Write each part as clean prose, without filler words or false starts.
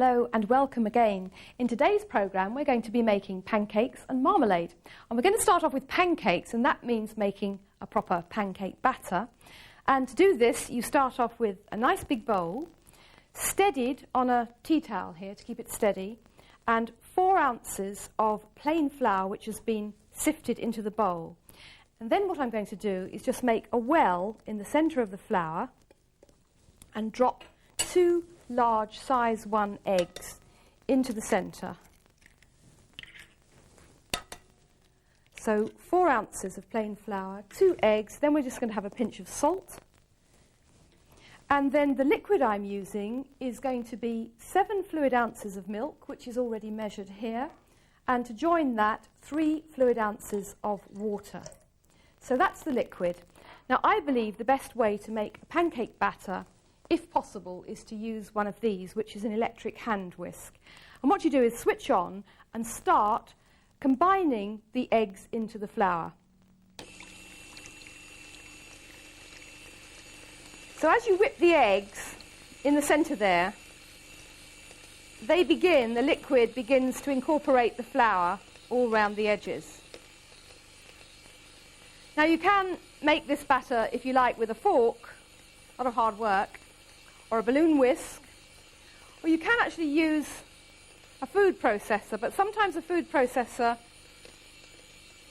Hello and welcome again. In today's programme we're going to be making pancakes and marmalade. And we're going to start off with pancakes, and that means making a proper pancake batter. And to do this you start off with a nice big bowl, steadied on a tea towel here to keep it steady, and 4 ounces of plain flour which has been sifted into the bowl. And then what I'm going to do is just make a well in the centre of the flour and drop 2 large size 1 eggs into the centre. So 4 ounces of plain flour, 2 eggs, then we're just going to have a pinch of salt. And then the liquid I'm using is going to be 7 fluid ounces of milk, which is already measured here, and to join that 3 fluid ounces of water. So that's the liquid. Now I believe the best way to make a pancake batter, if possible, is to use one of these, which is an electric hand whisk. And what you do is switch on and start combining the eggs into the flour. So as you whip the eggs in the centre there, the liquid begins to incorporate the flour all round the edges. Now you can make this batter, if you like, with a fork, a lot of hard work, or a balloon whisk, or you can actually use a food processor, but sometimes a food processor,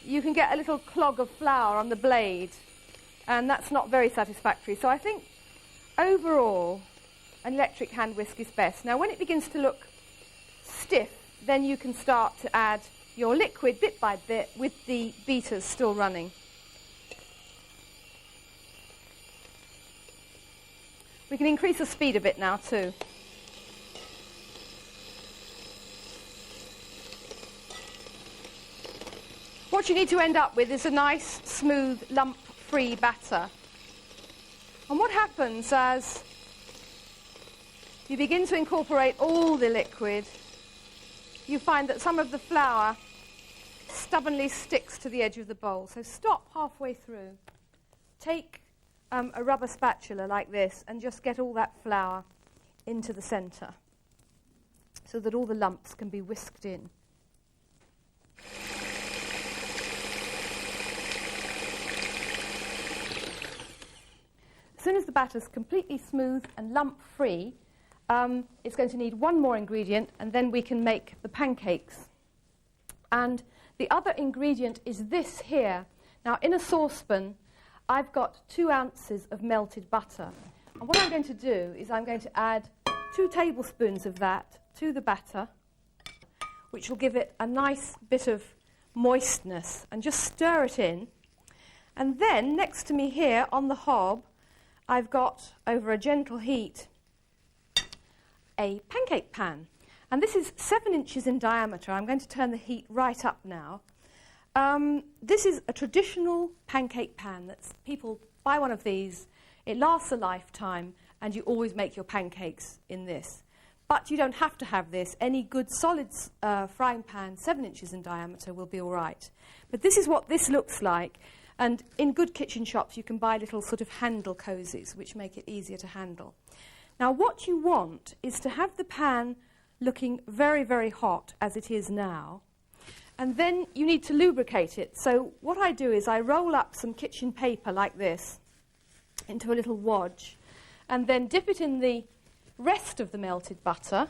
you can get a little clog of flour on the blade, and that's not very satisfactory. So I think overall an electric hand whisk is best. Now when it begins to look stiff, then you can start to add your liquid bit by bit with the beaters still running. We can increase the speed a bit now too. What you need to end up with is a nice, smooth, lump-free batter. And what happens as you begin to incorporate all the liquid, you find that some of the flour stubbornly sticks to the edge of the bowl. So stop halfway through. Take a rubber spatula like this and just get all that flour into the centre so that all the lumps can be whisked in. As soon as the batter's completely smooth and lump-free, it's going to need one more ingredient, and then we can make the pancakes. And the other ingredient is this here. Now in a saucepan I've got 2 ounces of melted butter, and what I'm going to do is I'm going to add 2 tablespoons of that to the batter, which will give it a nice bit of moistness, and just stir it in. And then next to me here on the hob I've got, over a gentle heat, a pancake pan, and this is 7 inches in diameter. I'm going to turn the heat right up now. This is a traditional pancake pan. People buy one of these, it lasts a lifetime, and you always make your pancakes in this. But you don't have to have this. Any good solid frying pan, 7 inches in diameter, will be all right. But this is what this looks like, and in good kitchen shops you can buy little sort of handle cozies which make it easier to handle. Now what you want is to have the pan looking very, very hot, as it is now. And then you need to lubricate it. So what I do is I roll up some kitchen paper like this into a little wadge, and then dip it in the rest of the melted butter,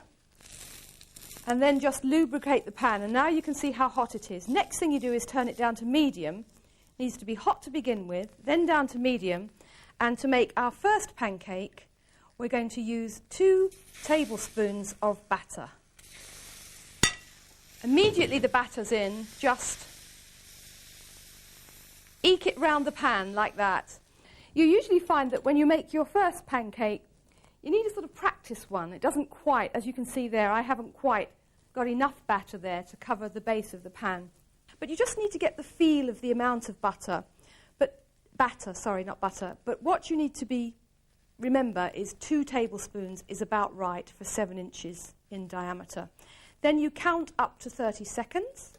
and then just lubricate the pan. And now you can see how hot it is. Next thing you do is turn it down to medium. It needs to be hot to begin with, then down to medium. And to make our first pancake, we're going to use 2 tablespoons of batter. Immediately the batter's in, just eke it round the pan like that. You usually find that when you make your first pancake, you need a sort of practice one. It doesn't quite, as you can see there, I haven't quite got enough batter there to cover the base of the pan. But you just need to get the feel of the amount of butter. But what you need to remember is 2 tablespoons is about right for 7 inches in diameter. Then you count up to 30 seconds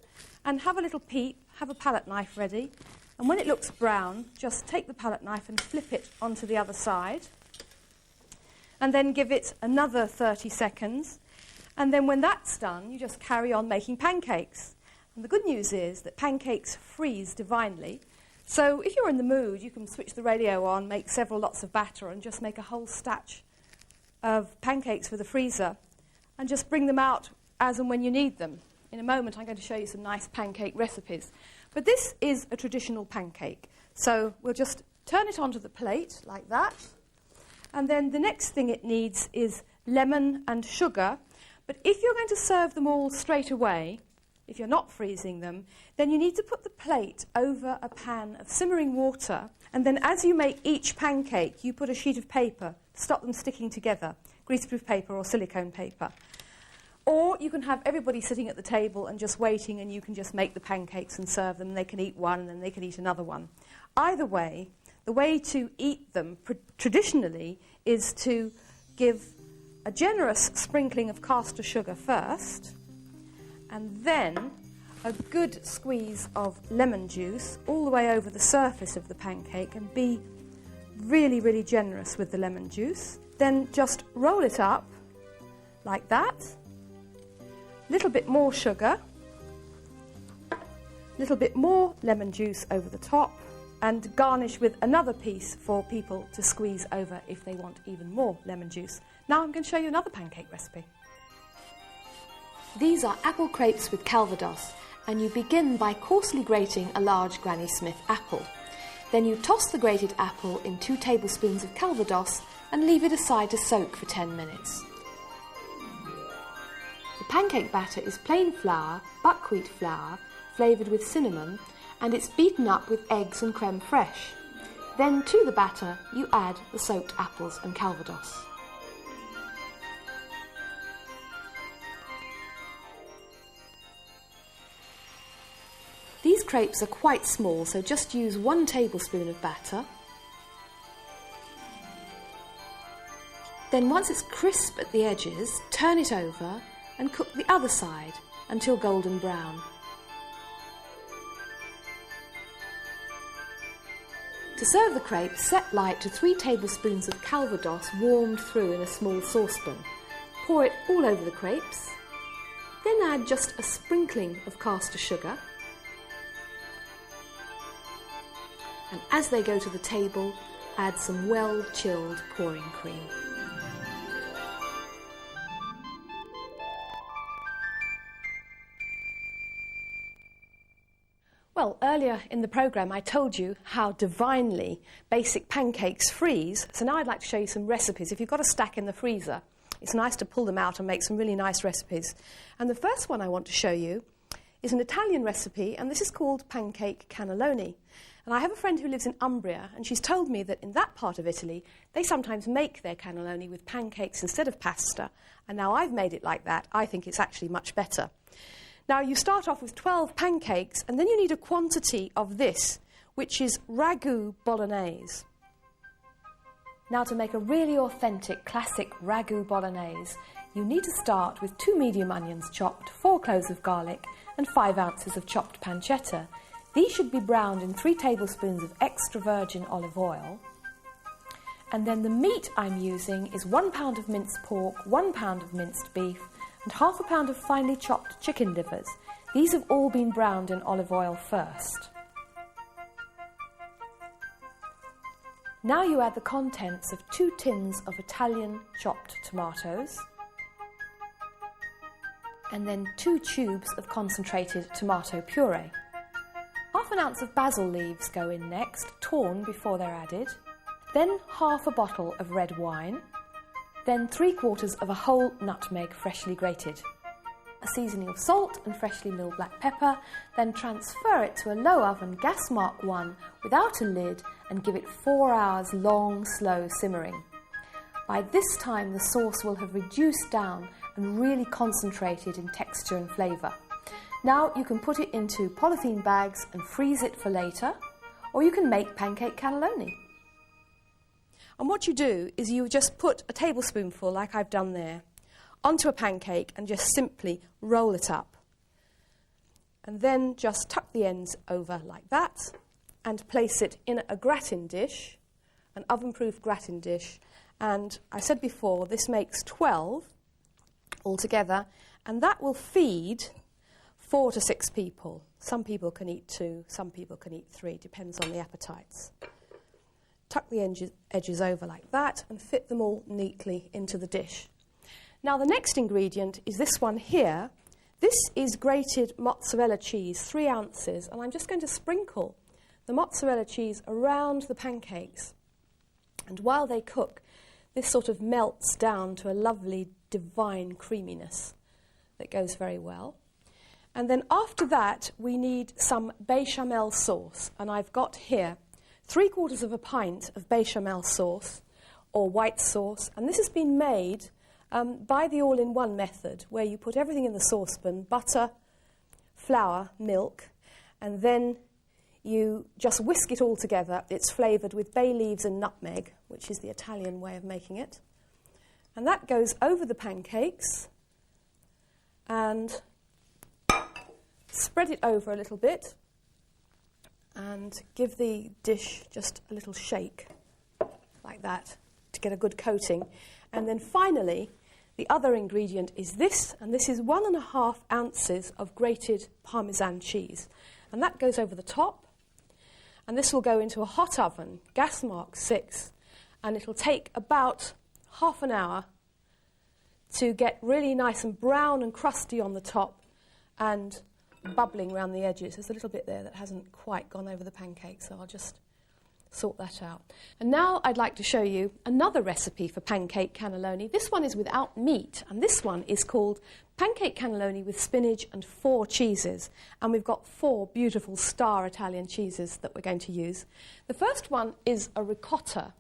and have a little peep, have a palette knife ready, and when it looks brown, just take the palette knife and flip it onto the other side, and then give it another 30 seconds, And then when that's done, you just carry on making pancakes. And the good news is that pancakes freeze divinely. So if you're in the mood, you can switch the radio on, make several lots of batter, and just make a whole statch of pancakes for the freezer, and just bring them out as and when you need them. In a moment, I'm going to show you some nice pancake recipes. But this is a traditional pancake. So we'll just turn it onto the plate like that. And then the next thing it needs is lemon and sugar. But if you're going to serve them all straight away, if you're not freezing them, then you need to put the plate over a pan of simmering water. And then as you make each pancake, you put a sheet of paper to stop them sticking together, greaseproof paper or silicone paper. Or you can have everybody sitting at the table and just waiting, and you can just make the pancakes and serve them, and they can eat one and then they can eat another one. Either way, the way to eat them traditionally is to give a generous sprinkling of caster sugar first, and then a good squeeze of lemon juice all the way over the surface of the pancake, and be really, really generous with the lemon juice. Then just roll it up like that. Little bit more sugar, little bit more lemon juice over the top, and garnish with another piece for people to squeeze over if they want even more lemon juice. Now I'm going to show you another pancake recipe. These are apple crepes with calvados, and you begin by coarsely grating a large Granny Smith apple. Then you toss the grated apple in 2 tablespoons of calvados and leave it aside to soak for 10 minutes. The pancake batter is plain flour, buckwheat flour, flavoured with cinnamon, and it's beaten up with eggs and creme fraiche. Then to the batter you add the soaked apples and calvados. These crepes are quite small, so just use 1 tablespoon of batter. Then once it's crisp at the edges, turn it over and cook the other side until golden brown. To serve the crepes, set light to 3 tablespoons of calvados warmed through in a small saucepan. Pour it all over the crepes. Then add just a sprinkling of caster sugar. And as they go to the table, add some well-chilled pouring cream. Well, earlier in the programme I told you how divinely basic pancakes freeze, so now I'd like to show you some recipes. If you've got a stack in the freezer, it's nice to pull them out and make some really nice recipes. And the first one I want to show you is an Italian recipe, and this is called pancake cannelloni. And I have a friend who lives in Umbria, and she's told me that in that part of Italy, they sometimes make their cannelloni with pancakes instead of pasta. And now I've made it like that. I think it's actually much better. Now, you start off with 12 pancakes, and then you need a quantity of this, which is ragu bolognese. Now, to make a really authentic, classic ragu bolognese, you need to start with 2 medium onions chopped, 4 cloves of garlic, and 5 ounces of chopped pancetta. These should be browned in 3 tablespoons of extra virgin olive oil. And then the meat I'm using is 1 pound of minced pork, 1 pound of minced beef, and half a pound of finely chopped chicken livers. These have all been browned in olive oil first. Now you add the contents of 2 tins of Italian chopped tomatoes, and then 2 tubes of concentrated tomato puree. Half an ounce of basil leaves go in next, torn before they're added. Then half a bottle of red wine. Then 3/4 of a whole nutmeg freshly grated. A seasoning of salt and freshly milled black pepper. Then transfer it to a low oven, gas mark 1, without a lid, and give it 4 hours long, slow simmering. By this time the sauce will have reduced down and really concentrated in texture and flavour. Now you can put it into polythene bags and freeze it for later, or you can make pancake cannelloni. And what you do is you just put a tablespoonful, like I've done there, onto a pancake and just simply roll it up. And then just tuck the ends over like that and place it in a gratin dish, an oven-proof gratin dish. And I said before, this makes 12 all together, and that will feed 4 to 6 people. Some people can eat 2, some people can eat 3, depends on the appetites. Tuck the edges over like that and fit them all neatly into the dish. Now the next ingredient is this one here. This is grated mozzarella cheese, 3 ounces, and I'm just going to sprinkle the mozzarella cheese around the pancakes. And while they cook, this sort of melts down to a lovely divine creaminess that goes very well. And then after that, we need some bechamel sauce. And I've got here 3/4 of a pint of bechamel sauce or white sauce. And this has been made by the all-in-one method, where you put everything in the saucepan, butter, flour, milk, and then you just whisk it all together. It's flavoured with bay leaves and nutmeg, which is the Italian way of making it. And that goes over the pancakes, and spread it over a little bit and give the dish just a little shake like that to get a good coating. And then finally, the other ingredient is this, and this is 1.5 ounces of grated Parmesan cheese. And that goes over the top, and this will go into a hot oven, gas mark 6, and it'll take about half an hour to get really nice and brown and crusty on the top and bubbling around the edges. There's a little bit there that hasn't quite gone over the pancake, so I'll just sort that out. And now I'd like to show you another recipe for pancake cannelloni. This one is without meat, and this one is called pancake cannelloni with spinach and 4 cheeses. And we've got 4 beautiful star Italian cheeses that we're going to use. The first one is a ricotta.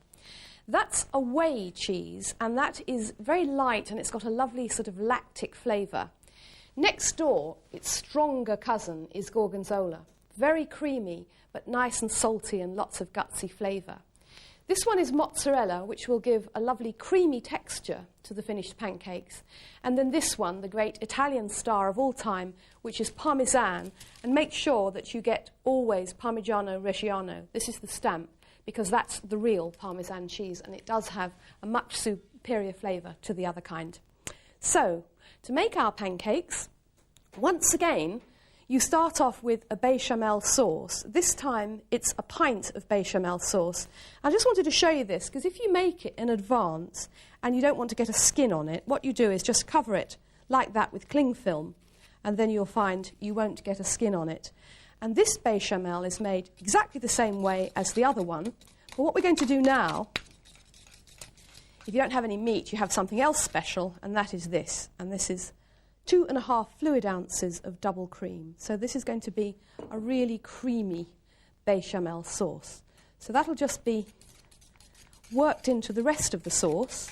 That's a whey cheese, and that is very light, and it's got a lovely sort of lactic flavour. Next door, its stronger cousin is gorgonzola. Very creamy, but nice and salty and lots of gutsy flavour. This one is mozzarella, which will give a lovely creamy texture to the finished pancakes. And then this one, the great Italian star of all time, which is Parmesan. And make sure that you get always Parmigiano Reggiano. This is the stamp, because that's the real Parmesan cheese, and it does have a much superior flavour to the other kind. So, to make our pancakes, once again, you start off with a bechamel sauce. This time, it's a pint of bechamel sauce. I just wanted to show you this, because if you make it in advance and you don't want to get a skin on it, what you do is just cover it like that with cling film, and then you'll find you won't get a skin on it. And this bechamel is made exactly the same way as the other one. But what we're going to do now, if you don't have any meat, you have something else special, and that is this. And this is 2.5 fluid ounces of double cream. So this is going to be a really creamy bechamel sauce. So that'll just be worked into the rest of the sauce.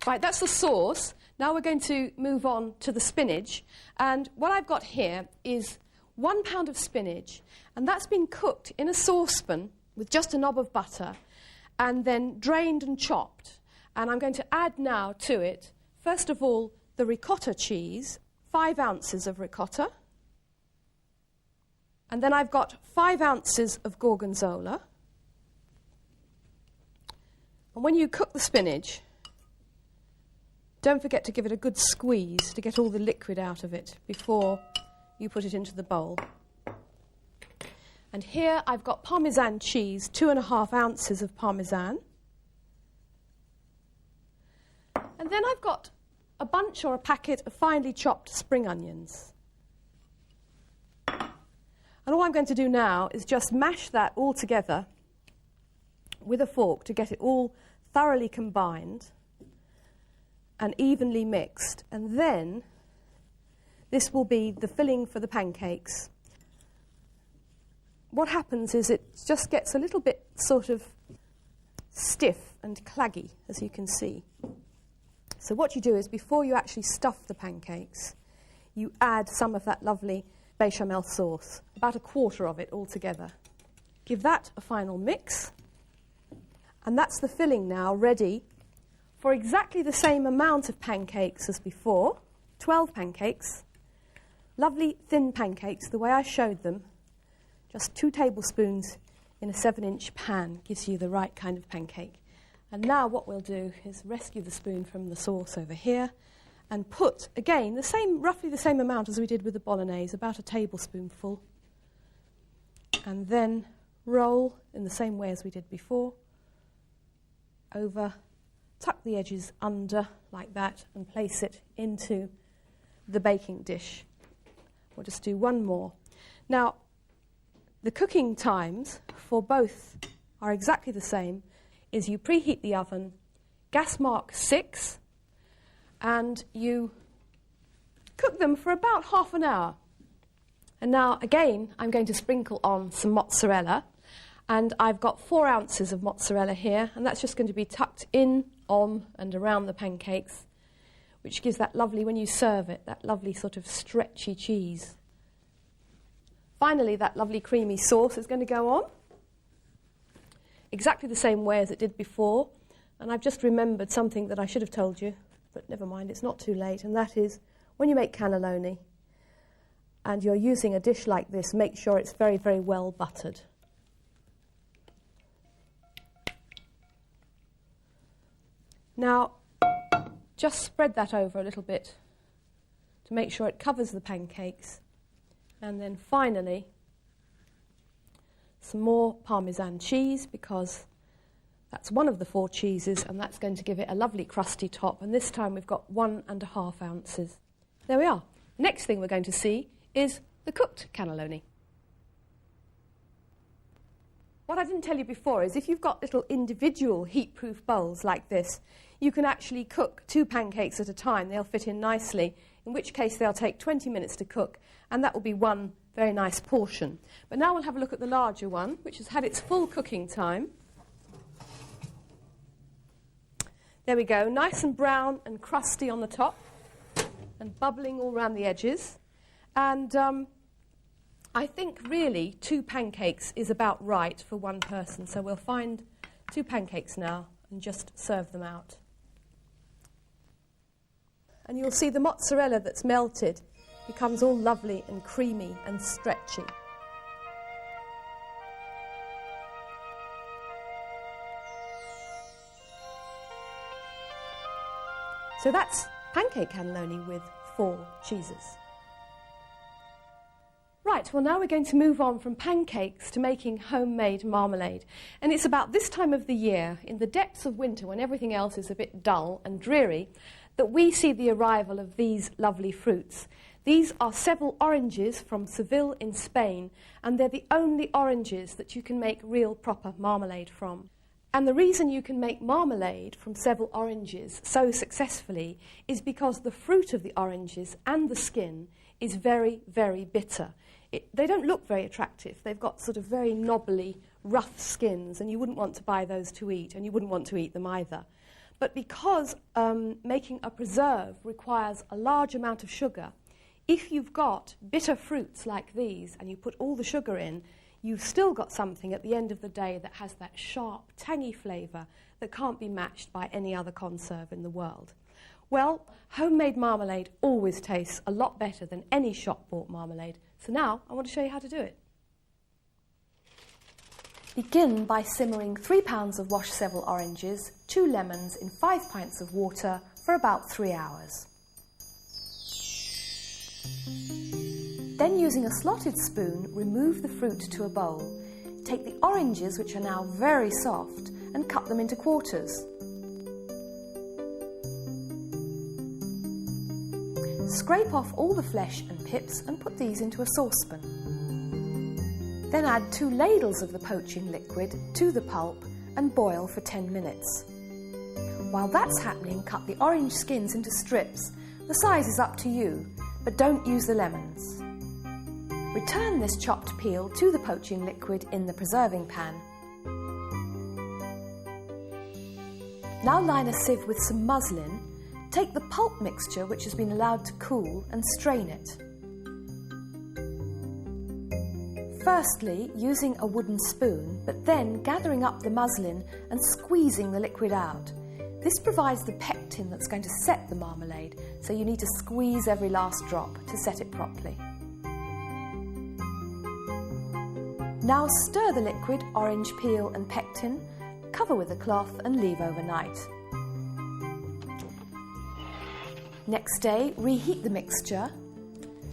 Right, that's the sauce. Now we're going to move on to the spinach. And what I've got here is 1 pound of spinach, and that's been cooked in a saucepan with just a knob of butter and then drained and chopped. And I'm going to add now to it, first of all, the ricotta cheese, 5 ounces of ricotta. And then I've got 5 ounces of gorgonzola. And when you cook the spinach, don't forget to give it a good squeeze to get all the liquid out of it before you put it into the bowl. And here I've got Parmesan cheese, 2.5 ounces of Parmesan. And then I've got a bunch or a packet of finely chopped spring onions. And all I'm going to do now is just mash that all together with a fork to get it all thoroughly combined and evenly mixed. And then this will be the filling for the pancakes. What happens is it just gets a little bit sort of stiff and claggy, as you can see. So what you do is, before you actually stuff the pancakes, you add some of that lovely bechamel sauce, about 1/4 of it altogether. Give that a final mix, and that's the filling now ready for exactly the same amount of pancakes as before, 12 pancakes, lovely thin pancakes, the way I showed them. Just 2 tablespoons in a 7-inch pan gives you the right kind of pancake. And now what we'll do is rescue the spoon from the sauce over here and put, again, roughly the same amount as we did with the bolognese, about a tablespoonful. And then roll in the same way as we did before, over, tuck the edges under like that and place it into the baking dish. We'll just do one more. Now, the cooking times for both are exactly the same. Is you preheat the oven, gas mark 6, and you cook them for about half an hour. And now, again, I'm going to sprinkle on some mozzarella, and I've got 4 ounces of mozzarella here, and that's just going to be tucked in, on, and around the pancakes, which gives that lovely, when you serve it, that lovely sort of stretchy cheese. Finally, that lovely creamy sauce is going to go on, exactly the same way as it did before. And I've just remembered something that I should have told you, but never mind, it's not too late. And that is, when you make cannelloni and you're using a dish like this, make sure it's very, very well buttered. Now, just spread that over a little bit to make sure it covers the pancakes. And then finally, some more Parmesan cheese, because that's one of the 4 cheeses, and that's going to give it a lovely crusty top. And this time we've got 1.5 ounces. There we are. Next thing we're going to see is the cooked cannelloni. What I didn't tell you before is if you've got little individual heat-proof bowls like this, you can actually cook 2 pancakes at a time. They'll fit in nicely, in which case they'll take 20 minutes to cook, and that will be one very nice portion. But now we'll have a look at the larger one, which has had its full cooking time. There we go, nice and brown and crusty on the top, and bubbling all around the edges. And I think really 2 pancakes is about right for one person, so we'll find 2 pancakes now and just serve them out. And you'll see the mozzarella that's melted becomes all lovely and creamy and stretchy. So that's pancake cannelloni with 4 cheeses. Right, well now we're going to move on from pancakes to making homemade marmalade. And it's about this time of the year, in the depths of winter when everything else is a bit dull and dreary, that we see the arrival of these lovely fruits. These are Seville oranges from Seville in Spain, and they're the only oranges that you can make real proper marmalade from. And the reason you can make marmalade from Seville oranges so successfully is because the fruit of the oranges and the skin is very, very bitter. They don't look very attractive. They've got sort of very knobbly, rough skins, and you wouldn't want to buy those to eat, and you wouldn't want to eat them either. But because making a preserve requires a large amount of sugar, if you've got bitter fruits like these and you put all the sugar in, you've still got something at the end of the day that has that sharp, tangy flavour that can't be matched by any other conserve in the world. Well, homemade marmalade always tastes a lot better than any shop-bought marmalade. So now I want to show you how to do it. Begin by simmering 3 pounds of washed Seville oranges, 2 lemons in 5 pints of water for about 3 hours. Then, using a slotted spoon, remove the fruit to a bowl. Take the oranges, which are now very soft, and cut them into quarters. Scrape off all the flesh and pips and put these into a saucepan. Then add 2 ladles of the poaching liquid to the pulp and boil for 10 minutes. While that's happening, cut the orange skins into strips. The size is up to you, but don't use the lemons. Return this chopped peel to the poaching liquid in the preserving pan. Now line a sieve with some muslin. Take the pulp mixture, which has been allowed to cool, and strain it. Firstly, using a wooden spoon, but then gathering up the muslin and squeezing the liquid out. This provides the pectin that's going to set the marmalade, so you need to squeeze every last drop to set it properly. Now stir the liquid, orange peel and pectin, cover with a cloth and leave overnight. Next day, reheat the mixture.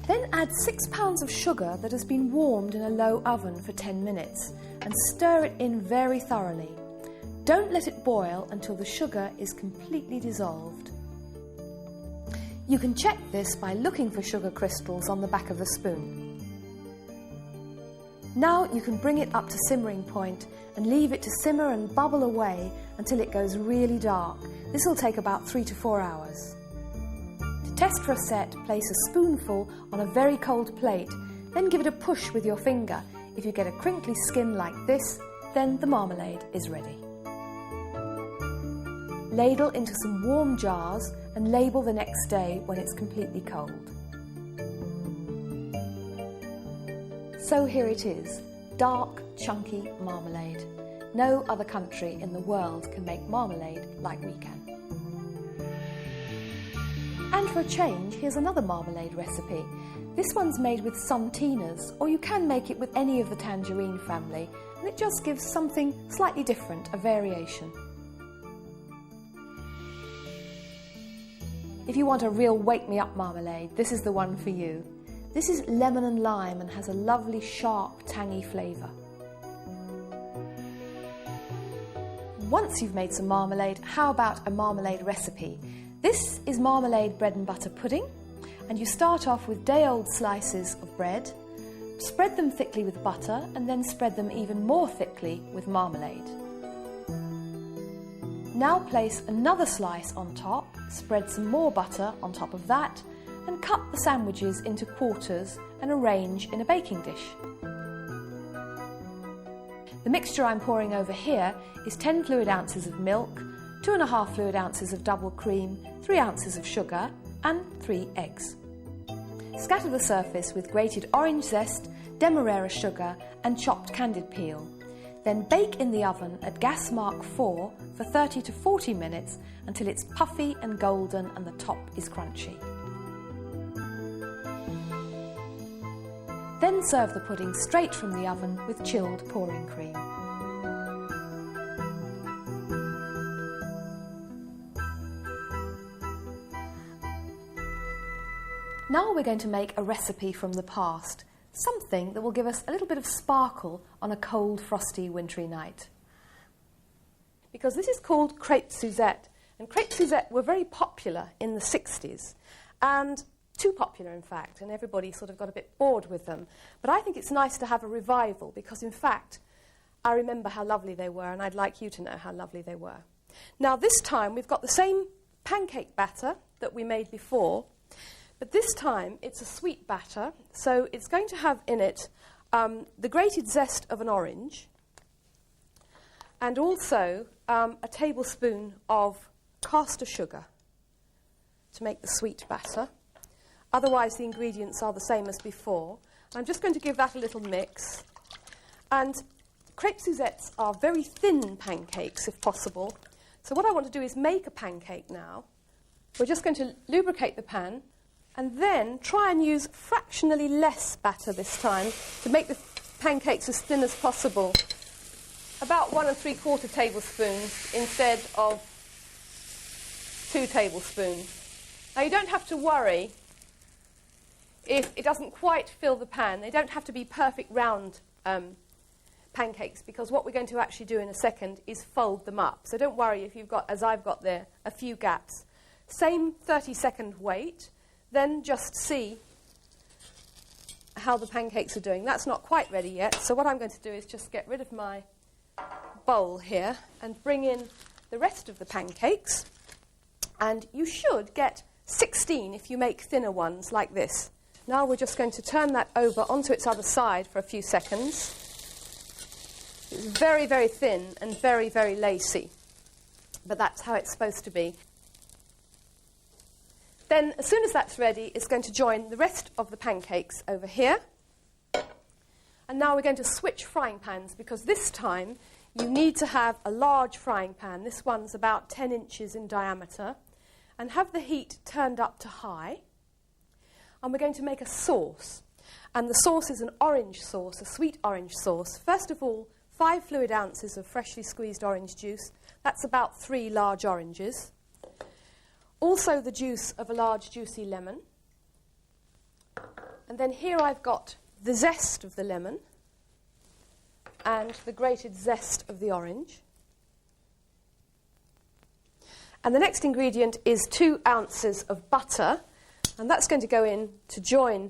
Then add 6 pounds of sugar that has been warmed in a low oven for 10 minutes and stir it in very thoroughly. Don't let it boil until the sugar is completely dissolved. You can check this by looking for sugar crystals on the back of the spoon. Now you can bring it up to simmering point and leave it to simmer and bubble away until it goes really dark. This will take about 3 to 4 hours. To test for a set, place a spoonful on a very cold plate, then give it a push with your finger. If you get a crinkly skin like this, then the marmalade is ready. Ladle into some warm jars and label the next day when it's completely cold. So here it is, dark, chunky marmalade. No other country in the world can make marmalade like we can. And for a change, here's another marmalade recipe. This one's made with some tinas, or you can make it with any of the tangerine family, and it just gives something slightly different, a variation. If you want a real wake-me-up marmalade, this is the one for you. This is lemon and lime and has a lovely, sharp, tangy flavour. Once you've made some marmalade, how about a marmalade recipe? This is marmalade bread and butter pudding, and you start off with day-old slices of bread, spread them thickly with butter, and then spread them even more thickly with marmalade. Now place another slice on top, spread some more butter on top of that, and cut the sandwiches into quarters and arrange in a baking dish. The mixture I'm pouring over here is 10 fluid ounces of milk, 2.5 fluid ounces of double cream, 3 ounces of sugar and 3 eggs. Scatter the surface with grated orange zest, demerara sugar and chopped candied peel. Then bake in the oven at gas mark 4 for 30 to 40 minutes until it's puffy and golden and the top is crunchy. Then serve the pudding straight from the oven with chilled pouring cream. Now we're going to make a recipe from the past, something that will give us a little bit of sparkle on a cold, frosty, wintry night. Because this is called crêpes Suzette, and crêpes Suzette were very popular in the 60s, and too popular in fact, and everybody sort of got a bit bored with them. But I think it's nice to have a revival because in fact I remember how lovely they were, and I'd like you to know how lovely they were. Now this time we've got the same pancake batter that we made before, but this time it's a sweet batter, so it's going to have in it the grated zest of an orange and also a tablespoon of caster sugar to make the sweet batter. Otherwise the ingredients are the same as before. I'm just going to give that a little mix. And crêpes Suzettes are very thin pancakes if possible. So what I want to do is make a pancake now. We're just going to lubricate the pan and then try and use fractionally less batter this time to make the pancakes as thin as possible. About 1 3/4 tablespoons instead of 2 tablespoons. Now you don't have to worry if it doesn't quite fill the pan. They don't have to be perfect round pancakes, because what we're going to actually do in a second is fold them up. So don't worry if you've got, as I've got there, a few gaps. Same 30-second wait, then just see how the pancakes are doing. That's not quite ready yet, so what I'm going to do is just get rid of my bowl here and bring in the rest of the pancakes. And you should get 16 if you make thinner ones like this. Now we're just going to turn that over onto its other side for a few seconds. It's very, very thin and very, very lacy, but that's how it's supposed to be. Then, as soon as that's ready, it's going to join the rest of the pancakes over here. And now we're going to switch frying pans, because this time you need to have a large frying pan. This one's about 10 inches in diameter. And have the heat turned up to high. And we're going to make a sauce. And the sauce is an orange sauce, a sweet orange sauce. First of all, 5 fluid ounces of freshly squeezed orange juice. That's about 3 large oranges. Also the juice of a large juicy lemon. And then here I've got the zest of the lemon and the grated zest of the orange. And the next ingredient is 2 ounces of butter, and that's going to go in to join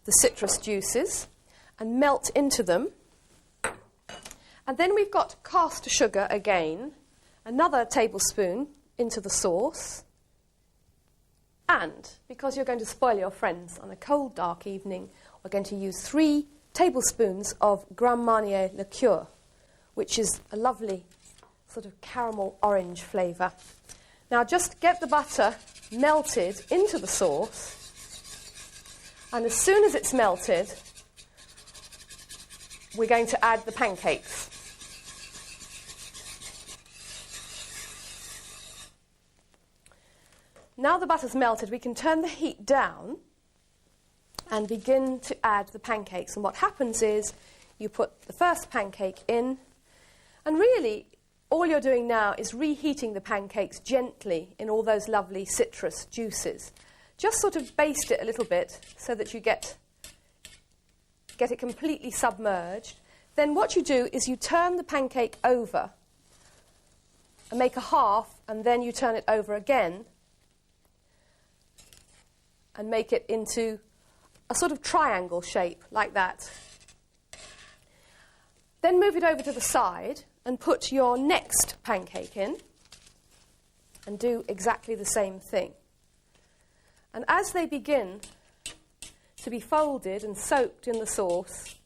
the citrus juices and melt into them. And then we've got caster sugar again, another tablespoon into the sauce. And because you're going to spoil your friends on a cold, dark evening, we're going to use 3 tablespoons of Grand Marnier liqueur, which is a lovely sort of caramel orange flavour. Now just get the butter melted into the sauce, and as soon as it's melted, we're going to add the pancakes. Now the butter's melted, we can turn the heat down and begin to add the pancakes. And what happens is you put the first pancake in, and really all you're doing now is reheating the pancakes gently in all those lovely citrus juices. Just sort of baste it a little bit so that you get it completely submerged. Then what you do is you turn the pancake over and make a half, and then you turn it over again and make it into a sort of triangle shape, like that. Then move it over to the side and put your next pancake in and do exactly the same thing. And as they begin to be folded and soaked in the sauce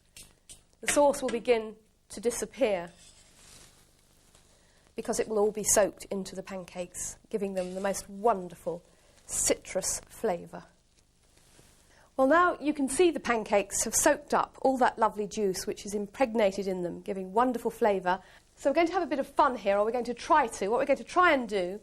will begin to disappear because it will all be soaked into the pancakes, giving them the most wonderful citrus flavour. Well, now you can see the pancakes have soaked up all that lovely juice which is impregnated in them, giving wonderful flavour. So we're going to have a bit of fun here, or we're going to try to. What we're going to try and do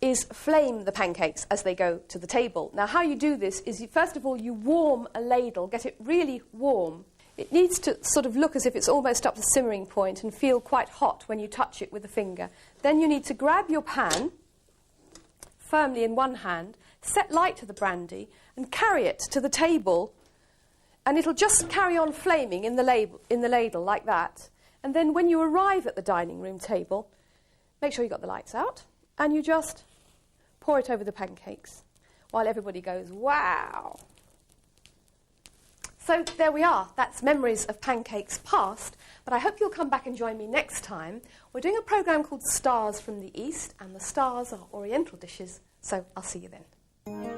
is flame the pancakes as they go to the table. Now, how you do this is, first of all, you warm a ladle, get it really warm. It needs to sort of look as if it's almost up to simmering point and feel quite hot when you touch it with a finger. Then you need to grab your pan firmly in one hand, set light to the brandy, and carry it to the table, and it'll just carry on flaming in the ladle like that. And then when you arrive at the dining room table, make sure you've got the lights out, and you just pour it over the pancakes while everybody goes, wow. So there we are. That's Memories of Pancakes Past. But I hope you'll come back and join me next time. We're doing a programme called Stars from the East, and the stars are Oriental dishes. So I'll see you then.